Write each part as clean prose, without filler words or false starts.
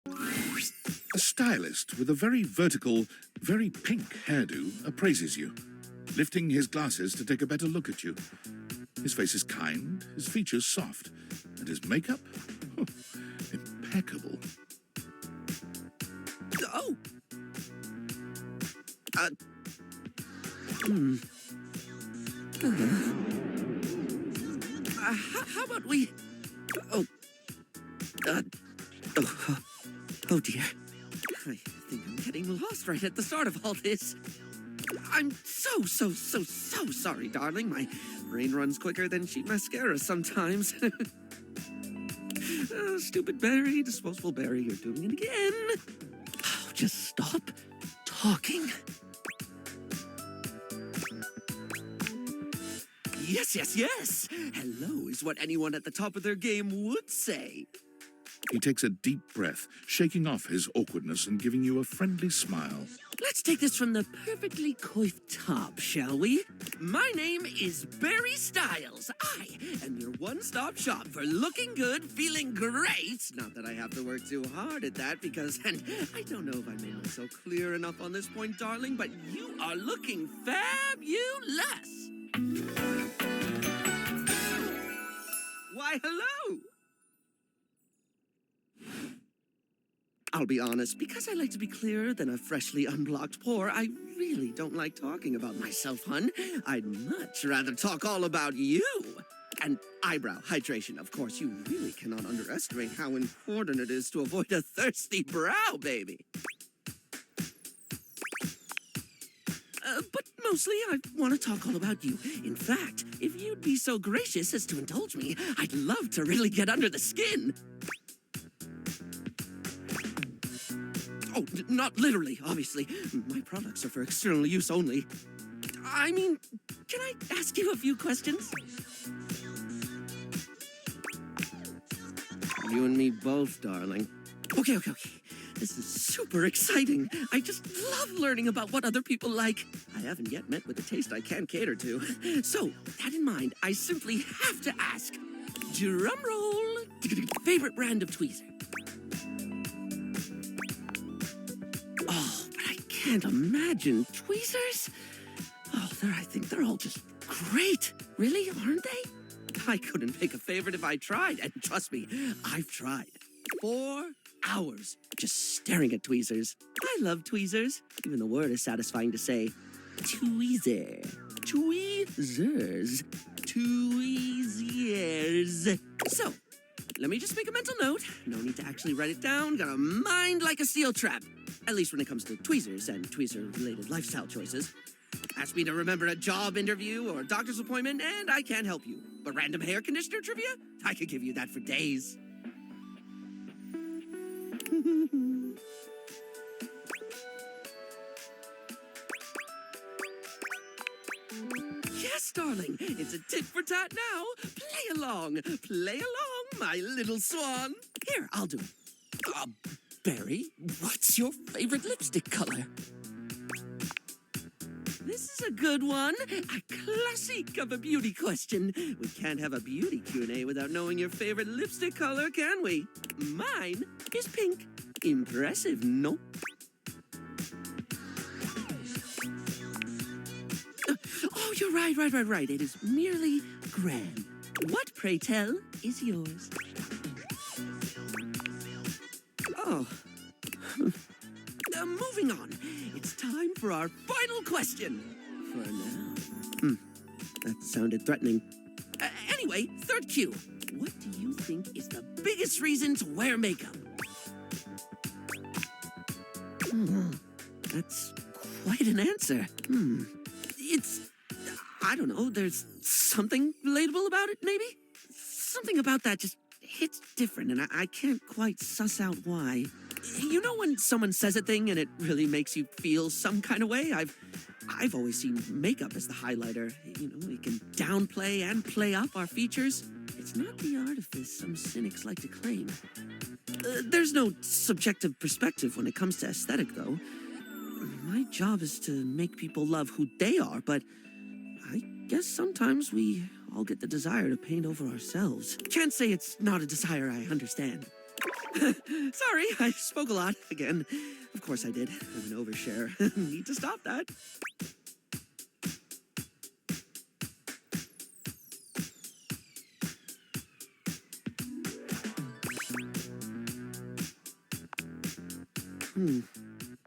A stylist with a very vertical, very pink hairdo appraises you, lifting his glasses to take a better look at you. His face is kind, his features soft, and his makeup? Oh, impeccable. Oh! How about we... Oh. Oh dear. I think I'm getting lost right at the start of all this. I'm so sorry, darling. My brain runs quicker than cheap mascara sometimes. Oh, stupid Barry, disposable Barry, you're doing it again. Oh, just stop talking. Yes. Hello is what anyone at the top of their game would say. He takes a deep breath, shaking off his awkwardness and giving you a friendly smile. Let's take this from the perfectly coiffed top, shall we? My name is Barry Styles. I am your one-stop shop for looking good, feeling great. Not that I have to work too hard at that because, and I don't know if I made myself clear enough on this point, darling, but you are looking fabulous. Why, hello. I'll be honest, because I like to be clearer than a freshly unblocked pore, I really don't like talking about myself, hun. I'd much rather talk all about you. And eyebrow hydration, of course. You really cannot underestimate how important it is to avoid a thirsty brow, baby. But mostly, I want to talk all about you. In fact, if you'd be so gracious as to indulge me, I'd love to really get under the skin. Oh, not literally, obviously. My products are for external use only. I mean, can I ask you a few questions? You and me both, darling. Okay. This is super exciting. I just love learning about what other people like. I haven't yet met with a taste I can cater to. So, with that in mind, I simply have to ask, drum roll, favorite brand of tweezer? Oh, but I can't imagine tweezers. Oh, I think they're all just great. Really, aren't they? I couldn't pick a favorite if I tried, and trust me, I've tried. 4 hours just staring at tweezers. I love tweezers. Even the word is satisfying to say. Tweezer. Tweezers. Tweezers. So, let me just make a mental note. No need to actually write it down. Got a mind like a steel trap. At least when it comes to tweezers and tweezer-related lifestyle choices. Ask me to remember a job interview or a doctor's appointment, and I can't help you. But random hair conditioner trivia? I could give you that for days. Yes, darling. It's a tit for tat now. Play along, my little swan. Here, I'll do it. Barry, what's your favorite lipstick color? This is a good one. A classic of a beauty question. We can't have a beauty Q&A without knowing your favorite lipstick color, can we? Mine is pink. Impressive, no? Oh, you're right. It is merely grand. What, pray tell, is yours? Oh. Moving on. It's time for our final question. For now. That sounded threatening. Anyway, third cue. What do you think is the biggest reason to wear makeup? That's quite an answer. It's... I don't know, there's something relatable about it, maybe? Something about that just hits different, and I can't quite suss out why. You know when someone says a thing and it really makes you feel some kind of way? I've always seen makeup as the highlighter. You know, we can downplay and play up our features. It's not the artifice some cynics like to claim. There's no subjective perspective when it comes to aesthetic, though. My job is to make people love who they are, but I guess sometimes we all get the desire to paint over ourselves. Can't say it's not a desire I understand. Sorry, I spoke a lot again. Of course I did. I'm an overshare. Need to stop that.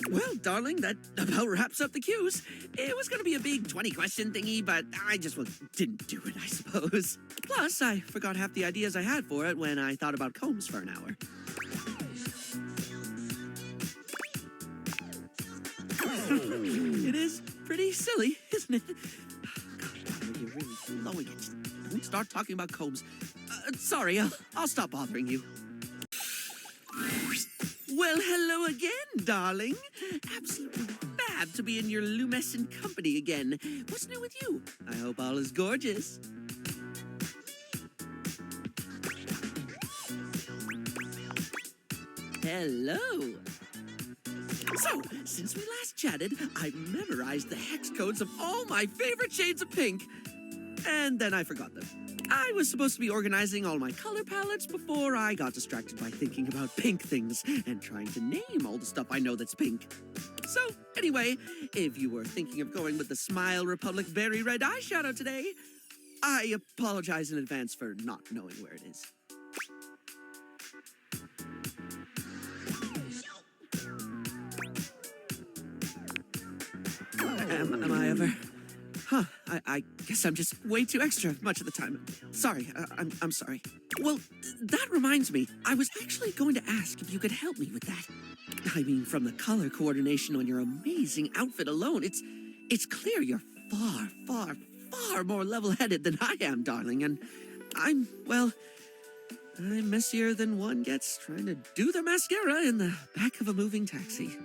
Well, darling, that about wraps up the cues. It was going to be a big 20-question thingy, but I just didn't do it, I suppose. Plus, I forgot half the ideas I had for it when I thought about combs for an hour. It is pretty silly, isn't it? God, darling, you're really blowing it. Don't start talking about combs. Sorry, I'll stop bothering you. Well, hello again, darling. Absolutely fab to be in your lumescent company again. What's new with you? I hope all is gorgeous. Hello. So, since we last chatted, I've memorized the hex codes of all my favorite shades of pink. And then I forgot them. I was supposed to be organizing all my color palettes before I got distracted by thinking about pink things and trying to name all the stuff I know that's pink. So, anyway, if you were thinking of going with the Smile Republic Berry Red eyeshadow today, I apologize in advance for not knowing where it is. Am I ever? Huh, I guess I'm just way too extra much of the time. Sorry, I'm sorry. Well, that reminds me, I was actually going to ask if you could help me with that. I mean, from the color coordination on your amazing outfit alone, it's clear you're far more level-headed than I am, darling, and I'm messier than one gets trying to do the mascara in the back of a moving taxi.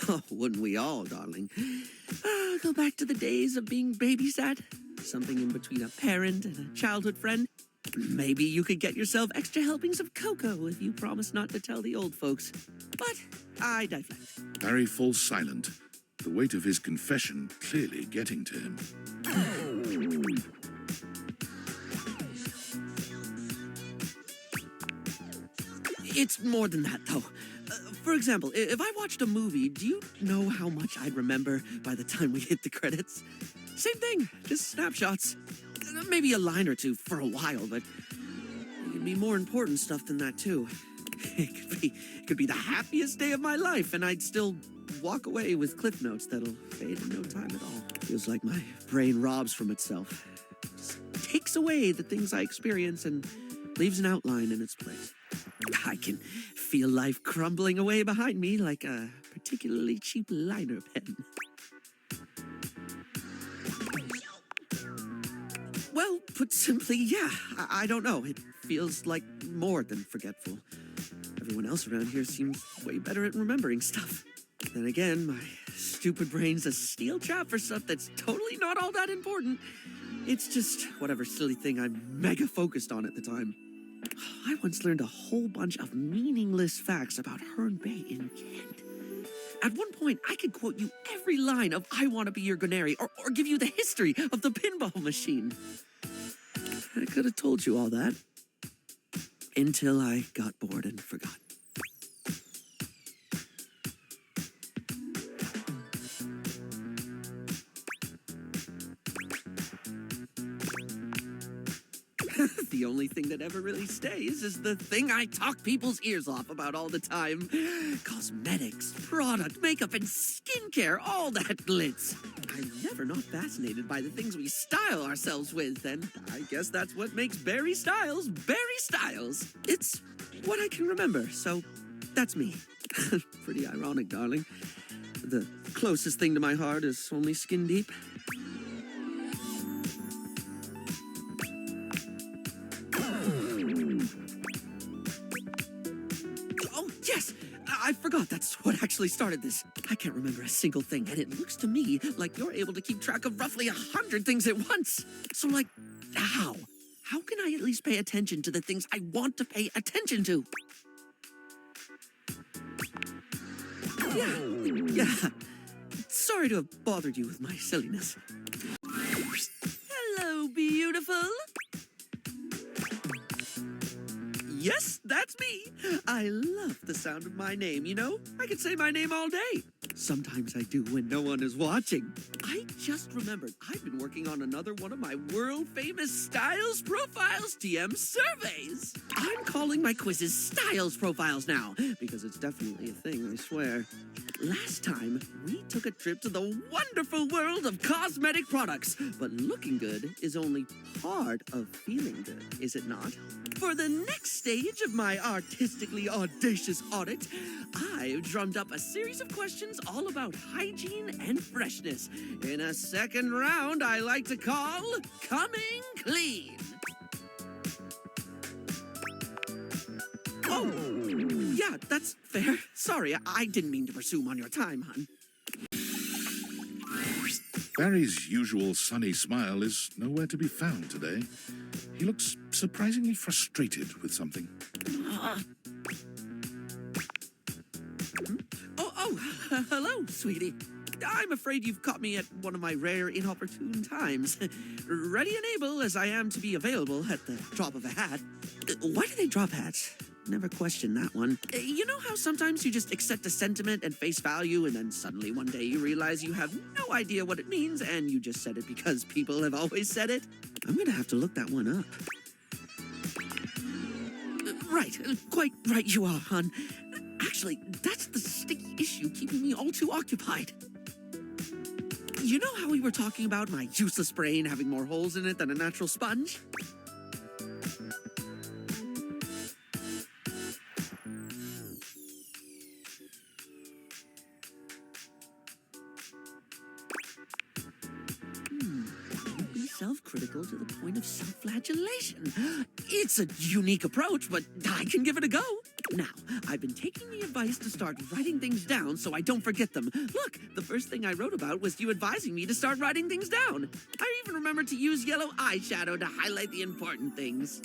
Oh, wouldn't we all, darling? Go back to the days of being babysat. Something in between a parent and a childhood friend. Maybe you could get yourself extra helpings of cocoa if you promise not to tell the old folks. But I deflect. Barry falls silent, the weight of his confession clearly getting to him. It's more than that, though. For example, if I watched a movie, do you know how much I'd remember by the time we hit the credits? Same thing, just snapshots. Maybe a line or two for a while, but it could be more important stuff than that, too. It could be the happiest day of my life, and I'd still walk away with cliff notes that'll fade in no time at all. Feels like my brain robs from itself. Just takes away the things I experience and leaves an outline in its place. I can feel life crumbling away behind me like a particularly cheap liner pen. Well, put simply, yeah, I don't know. It feels like more than forgetful. Everyone else around here seems way better at remembering stuff. Then again, my stupid brain's a steel trap for stuff that's totally not all that important. It's just whatever silly thing I'm mega focused on at the time. I once learned a whole bunch of meaningless facts about Herne Bay in Kent. At one point, I could quote you every line of I Want to Be Your Gunnery or give you the history of the pinball machine. I could have told you all that until I got bored and forgot. The only thing that ever really stays is the thing I talk people's ears off about all the time. Cosmetics, product, makeup, and skincare, all that glitz. I'm never not fascinated by the things we style ourselves with, and I guess that's what makes Barry Styles Barry Styles. It's what I can remember, so that's me. Pretty ironic, darling. The closest thing to my heart is only skin deep. I forgot that's what actually started this. I can't remember a single thing, and it looks to me like you're able to keep track of roughly 100 things at once. So, like, how? How can I at least pay attention to the things I want to pay attention to? Yeah. Sorry to have bothered you with my silliness. Hello, beautiful. Yes, that's me. I love the sound of my name, you know? I could say my name all day. Sometimes I do when no one is watching. I just remembered I've been working on another one of my world-famous Styles Profiles TM surveys. I'm calling my quizzes Styles Profiles now, because it's definitely a thing, I swear. Last time, we took a trip to the wonderful world of cosmetic products, but looking good is only part of feeling good, is it not? For the next stage of my artistically audacious audit, I've drummed up a series of questions all about hygiene and freshness in a second round I like to call Coming Clean. Oh, yeah, that's fair. Sorry, I didn't mean to presume on your time, hon. Barry's usual sunny smile is nowhere to be found today. He looks surprisingly frustrated with something. Hello, sweetie. I'm afraid you've caught me at one of my rare inopportune times. Ready and able as I am to be available at the drop of a hat. Why do they drop hats? Never questioned that one. You know how sometimes you just accept a sentiment and face value, and then suddenly one day you realize you have no idea what it means, and you just said it because people have always said it? I'm gonna have to look that one up. Right, quite right you are, hon. Actually, that's the sticky issue keeping me all too occupied. You know how we were talking about my useless brain having more holes in it than a natural sponge? Be self-critical to the point of self-flagellation. It's a unique approach, but I can give it a go. Now, I've been taking the advice to start writing things down so I don't forget them. Look, the first thing I wrote about was you advising me to start writing things down. I even remembered to use yellow eyeshadow to highlight the important things.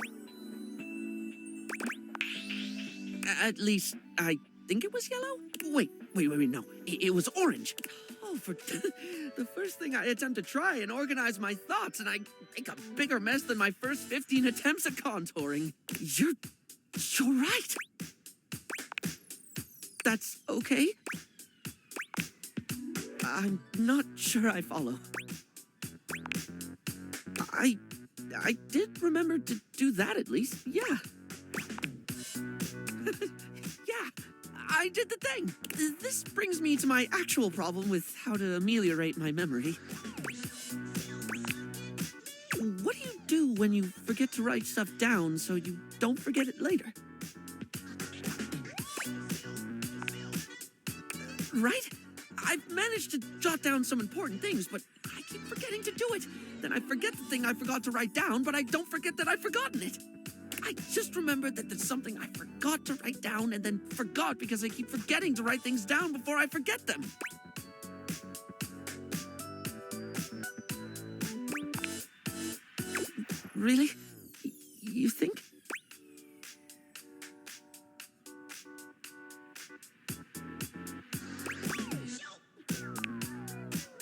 At least, I think it was yellow? Wait, no. It was orange. Oh, for the first thing I attempt to try and organize my thoughts, and I make a bigger mess than my first 15 attempts at contouring. You're right. That's okay? I'm not sure I follow. I did remember to do that at least, yeah. Yeah, I did the thing. This brings me to my actual problem with how to ameliorate my memory. What do you do when you forget to write stuff down so you don't forget it later? Right? I've managed to jot down some important things, but I keep forgetting to do it. Then I forget the thing I forgot to write down, but I don't forget that I've forgotten it. I just remembered that there's something I forgot to write down and then forgot because I keep forgetting to write things down before I forget them. Really? You think?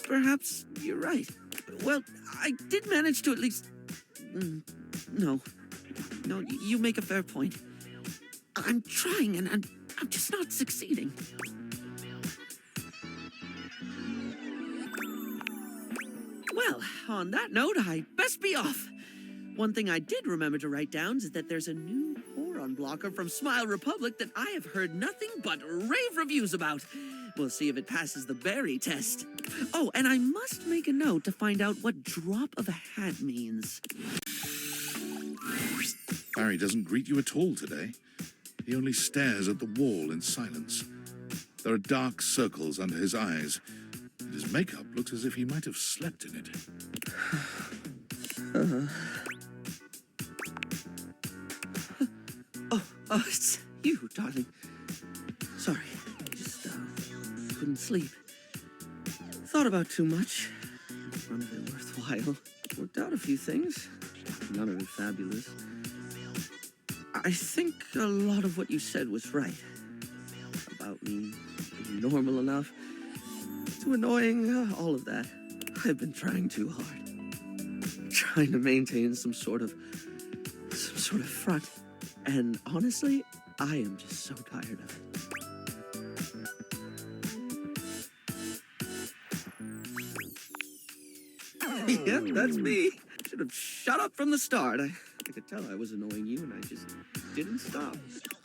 Perhaps you're right. Well, I did manage to at least... No, you make a fair point. I'm trying and I'm just not succeeding. Well, on that note, I best be off. One thing I did remember to write down is that there's a new boron blocker from Smile Republic that I have heard nothing but rave reviews about. We'll see if it passes the Barry test. Oh, and I must make a note to find out what drop of a hat means. Barry doesn't greet you at all today. He only stares at the wall in silence. There are dark circles under his eyes, and his makeup looks as if he might have slept in it. Oh, it's you, darling. Sorry, just couldn't sleep. Thought about too much. None of it worthwhile. Worked out a few things. None of it fabulous. I think a lot of what you said was right. About me being normal enough. Too annoying, all of that. I've been trying too hard. Trying to maintain some sort of front. And honestly, I am just so tired of it. Yep, that's me. Should have shut up from the start. I could tell I was annoying you, and I just didn't stop.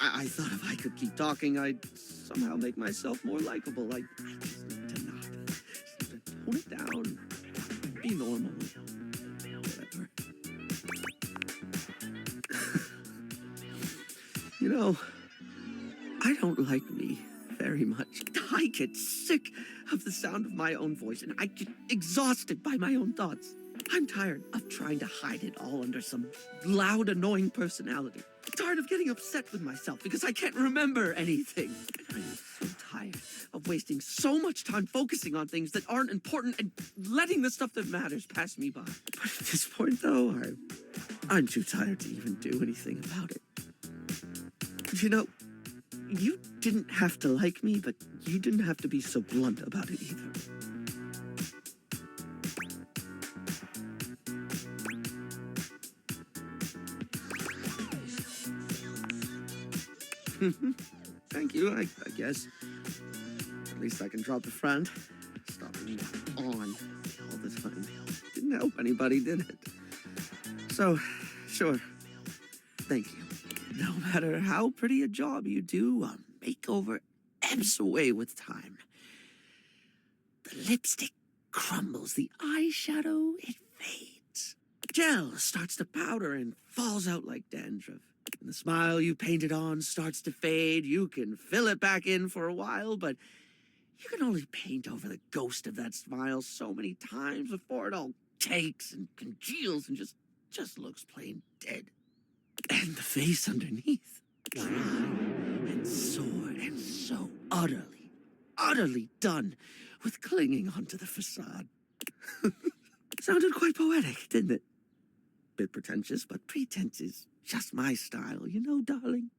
I thought if I could keep talking, I'd somehow make myself more likable. I just need to not. Just need to tone it down. Be normal. Whatever. You know, I don't like me very much. I get sick of the sound of my own voice, and I get exhausted by my own thoughts. I'm tired of trying to hide it all under some loud, annoying personality. Tired of getting upset with myself because I can't remember anything. And I'm so tired of wasting so much time focusing on things that aren't important and letting the stuff that matters pass me by. But at this point, though, I'm too tired to even do anything about it. You know, you didn't have to like me, but you didn't have to be so blunt about it either. Thank you, I guess. At least I can drop the front. Stop being on all the time. Didn't help anybody, did it? So, sure. Thank you. No matter how pretty a job you do, a makeover ebbs away with time. The lipstick crumbles, the eyeshadow, it fades. Gel starts to powder and falls out like dandruff. And the smile you painted on starts to fade. You can fill it back in for a while, but you can only paint over the ghost of that smile so many times before it all takes and congeals and just looks plain dead. And the face underneath, dry and sore and so utterly done with clinging onto the facade. Sounded quite poetic, didn't it? Bit pretentious, but pretense is just my style, you know, darling.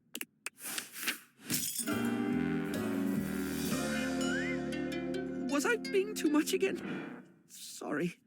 Was I being too much again? Sorry.